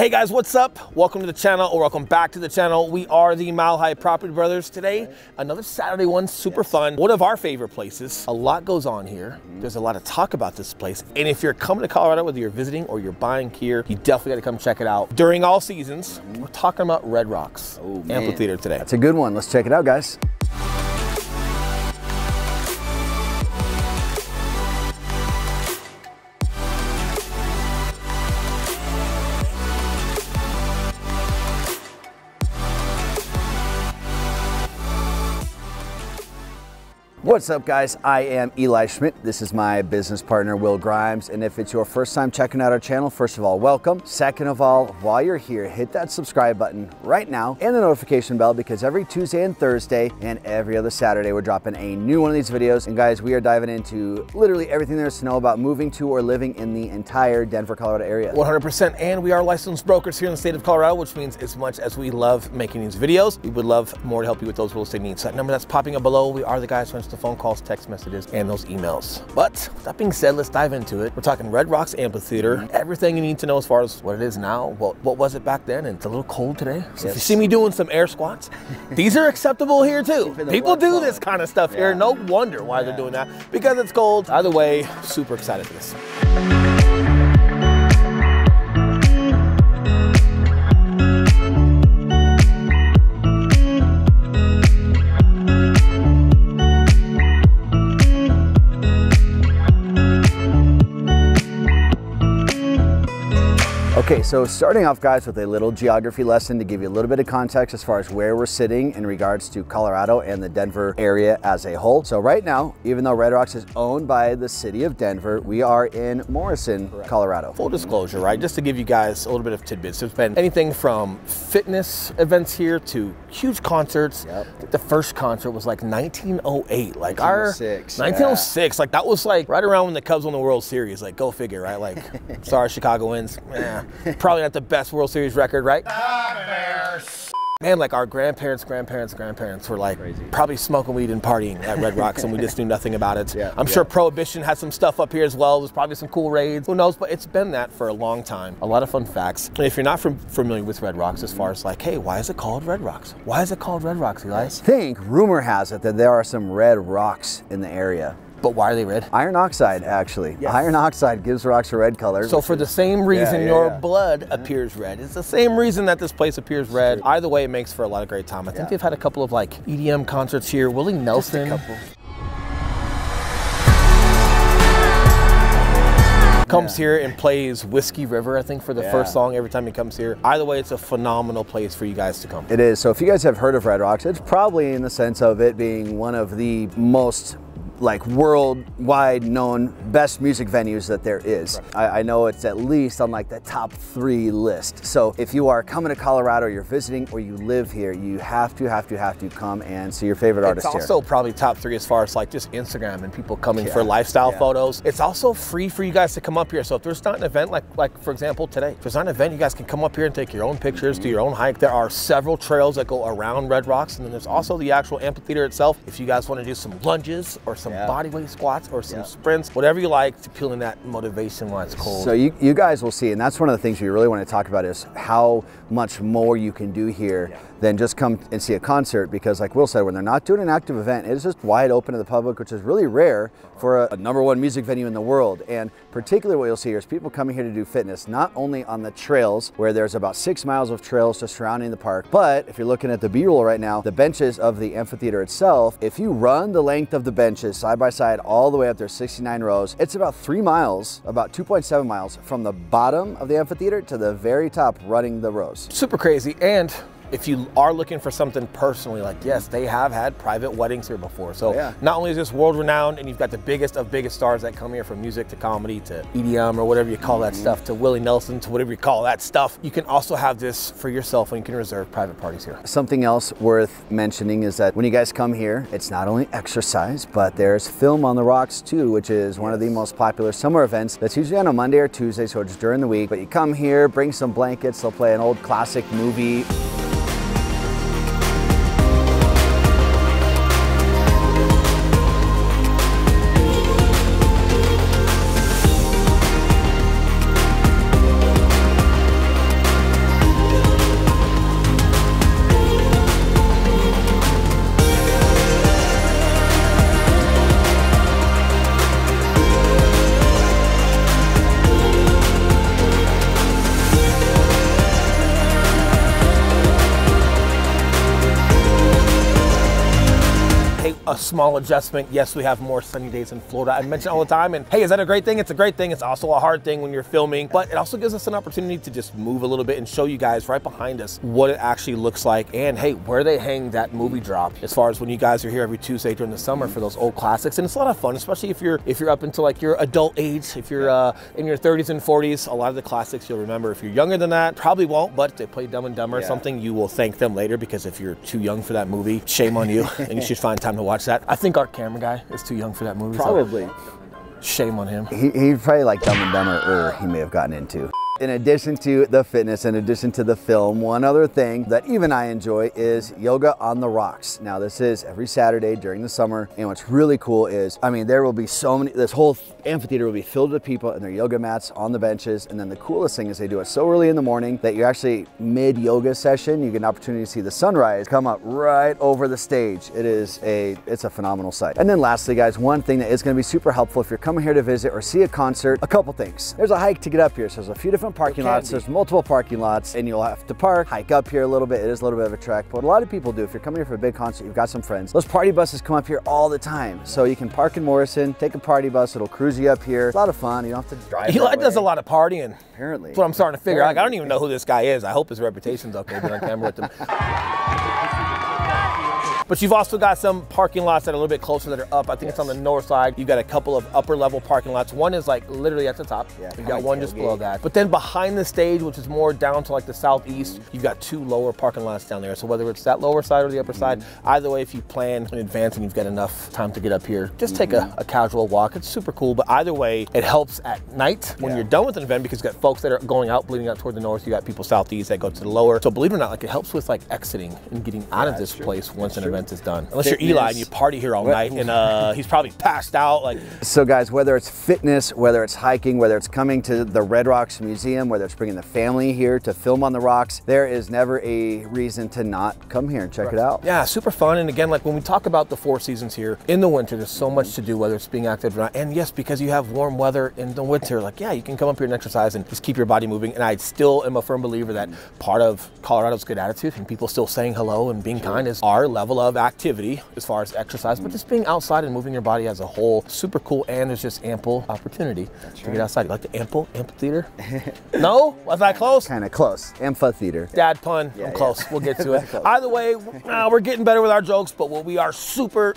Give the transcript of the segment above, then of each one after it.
Hey guys, what's up? Welcome to the channel, or welcome back to the channel. We are the Mile High Property Brothers. Today, another Saturday one, super fun. One of our favorite places. A lot goes on here. There's a lot of talk about this place. And if you're coming to Colorado, whether you're visiting or you're buying here, you definitely got to come check it out. During all seasons, we're talking about Red Rocks Amphitheatre today. That's a good one. Let's check it out, guys. What's up, guys? I am Eli Schmidt. This is my business partner, Will Grimes. And if it's your first time checking out our channel, first of all, welcome. Second of all, while you're here, hit that subscribe button right now and the notification bell, because every Tuesday and Thursday and every other Saturday, we're dropping a new one of these videos. And guys, we are diving into literally everything there is to know about moving to or living in the entire Denver, Colorado area. 100%. And we are licensed brokers here in the state of Colorado, which means as much as we love making these videos, we would love more to help you with those real estate needs. So that number that's popping up below, we are the guys who answer the phone calls, text messages, and those emails. But with that being said, let's dive into it. We're talking Red Rocks Amphitheatre. Everything you need to know as far as what it is now, what was it back then, and it's a little cold today. So if you see me doing some air squats, these are acceptable here too. People do this kind of stuff here. No wonder why they're doing that, because it's cold. Either way, super excited for this. Okay, so starting off, guys, with a little geography lesson to give you a little bit of context as far as where we're sitting in regards to Colorado and the Denver area as a whole. So right now, even though Red Rocks is owned by the city of Denver, we are in Morrison, Colorado. Full disclosure, right? Just to give you guys a little bit of tidbits. There's been anything from fitness events here to huge concerts. I think the first concert was like 1908. Like 1906. 1906. Like that was like right around when the Cubs won the World Series. Like go figure, right? Like, sorry, Chicagoans. Probably not the best World Series record, right? Man, like our grandparents were like probably smoking weed and partying at Red Rocks, and we just knew nothing about it. I'm sure Prohibition had some stuff up here as well. There's probably some cool raids. Who knows? But it's been that for a long time. A lot of fun facts. And if you're not familiar with Red Rocks, as far as like, hey, why is it called Red Rocks? Why is it called Red Rocks, Eli? Rumor has it that there are some red rocks in the area. But why are they red? Iron oxide, actually. Yes. Iron oxide gives rocks a red color. So for the same reason your blood appears red, it's the same reason that this place appears red. Either way, it makes for a lot of great time. I think they've had a couple of like EDM concerts here. Willie Nelson. Comes here and plays Whiskey River, I think, for the first song every time he comes here. Either way, it's a phenomenal place for you guys to come. It is. So if you guys have heard of Red Rocks, it's probably in the sense of it being one of the most like worldwide known best music venues that there is. I know it's at least on like the top 3 list. So if you are coming to Colorado, you're visiting, or you live here, you have to come and see your favorite artist here. It's also probably top 3 as far as like just Instagram and people coming for lifestyle photos. It's also free for you guys to come up here. So if there's not an event like for example today, if there's not an event, you guys can come up here and take your own pictures, do your own hike. There are several trails that go around Red Rocks, and then there's also the actual amphitheater itself. If you guys want to do some lunges or some body weight squats or some sprints, whatever you like to peel in that motivation while it's cold. So you guys will see, and that's one of the things we really want to talk about, is how much more you can do here than just come and see a concert, because like Will said, when they're not doing an active event, it is just wide open to the public, which is really rare for a #1 music venue in the world. And particularly what you'll see here is people coming here to do fitness, not only on the trails, where there's about 6 miles of trails just surrounding the park, but if you're looking at the B-roll right now, the benches of the amphitheater itself, if you run the length of the benches side by side all the way up there, 69 rows, it's about 3 miles, about 2.7 miles from the bottom of the amphitheater to the very top, running the rows. Super crazy. And if you are looking for something personally, like yes, they have had private weddings here before. So not only is this world renowned, and you've got the biggest of biggest stars that come here, from music to comedy to EDM or whatever you call that stuff, to Willie Nelson, to whatever you call that stuff, you can also have this for yourself, and you can reserve private parties here. Something else worth mentioning is that when you guys come here, it's not only exercise, but there's Film on the Rocks too, which is one of the most popular summer events. That's usually on a Monday or Tuesday, so it's during the week. But you come here, bring some blankets, they'll play an old classic movie. small adjustment. Yes, we have more sunny days in Florida. I mention all the time, and hey, is that a great thing? It's a great thing. It's also a hard thing when you're filming, but it also gives us an opportunity to just move a little bit and show you guys right behind us what it actually looks like, and hey, where they hang that movie drop as far as when you guys are here every Tuesday during the summer for those old classics. And it's a lot of fun, especially if you're up into like your adult age, if you're in your 30s and 40s. A lot of the classics you'll remember. If you're younger than that, probably won't, but if they play Dumb and Dumber or something, you will thank them later, because if you're too young for that movie, shame on you, and you should find time to watch that. I think our camera guy is too young for that movie. Probably. So shame on him. He probably like Dumb and Dumber, or he may have gotten into. In addition to the fitness, in addition to the film, one other thing that even I enjoy is yoga on the rocks. Now this is every Saturday during the summer, and what's really cool is, I mean, there will be so many, this whole amphitheater will be filled with people and their yoga mats on the benches. And then the coolest thing is they do it so early in the morning that you actually, mid-yoga session, you get an opportunity to see the sunrise come up right over the stage. it's a phenomenal sight. And then lastly, guys, one thing that is gonna be super helpful if you're coming here to visit or see a concert, a couple things. There's a hike to get up here, so there's a few different parking lots. There's multiple parking lots, and you'll have to park, hike up here a little bit. It is a little bit of a trek, but what a lot of people do, if you're coming here for a big concert, you've got some friends, those party buses come up here all the time. So you can park in Morrison, take a party bus, it'll cruise you up here. It's a lot of fun. You don't have to drive. Eli does a lot of partying. Apparently. That's what I'm starting to figure out. Like, I don't even know who this guy is. I hope his reputation's okay being on camera with him. But you've also got some parking lots that are a little bit closer that are up. I think it's on the north side. You've got a couple of upper level parking lots. One is like literally at the top. You've got one just below that. But then behind the stage, which is more down to like the southeast, you've got two lower parking lots down there. So whether it's that lower side or the upper side, either way, if you plan in advance and you've got enough time to get up here, just take a casual walk. It's super cool. But either way, it helps at night when you're done with an event, because you've got folks that are going out, bleeding out toward the north. You got people southeast that go to the lower. So believe it or not, like, it helps with like exiting and getting out of this place once an event is done. Unless you're Eli and you party here all night, and he's probably passed out. Like, so guys, whether it's fitness, whether it's hiking, whether it's coming to the Red Rocks Museum, whether it's bringing the family here to film on the rocks, there is never a reason to not come here and check it out. Yeah, super fun. And again, like when we talk about the 4 seasons here, in the winter, there's so much to do, whether it's being active or not. And yes, because you have warm weather in the winter, like, yeah, you can come up here and exercise and just keep your body moving. And I still am a firm believer that part of Colorado's good attitude and people still saying hello and being kind is our level of activity as far as exercise, but just being outside and moving your body as a whole, super cool. And there's just ample opportunity to get outside. You like the amphitheater? No? Was I close? Kind of close. Amphitheater. Dad pun. I'm close. We'll get to it. Either way, we're getting better with our jokes, but what we are super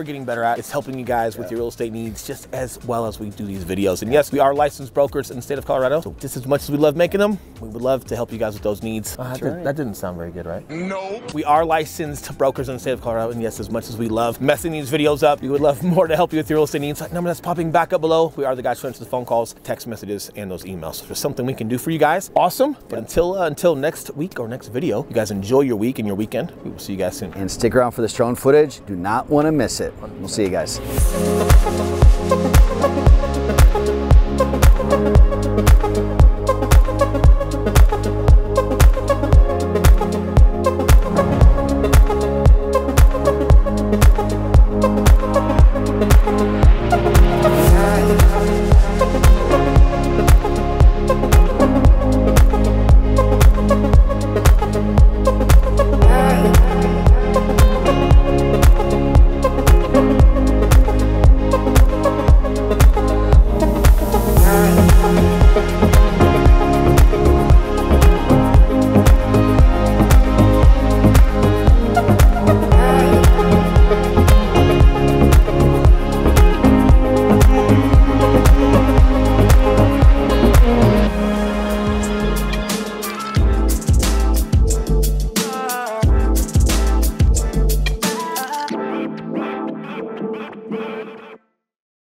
getting better at is helping you guys with your real estate needs just as well as we do these videos. And yes, we are licensed brokers in the state of Colorado. So just as much as we love making them, we would love to help you guys with those needs. That didn't sound very good, right? No. We are licensed brokers in the state of Colorado. And yes, as much as we love messing these videos up, we would love more to help you with your real estate needs. That number that's popping back up below. We are the guys who answer the phone calls, text messages, and those emails. So if there's something we can do for you guys, awesome. But until next week or next video, you guys enjoy your week and your weekend. We will see you guys soon. And stick around for this drone footage. Do not want to miss it. We'll see you guys.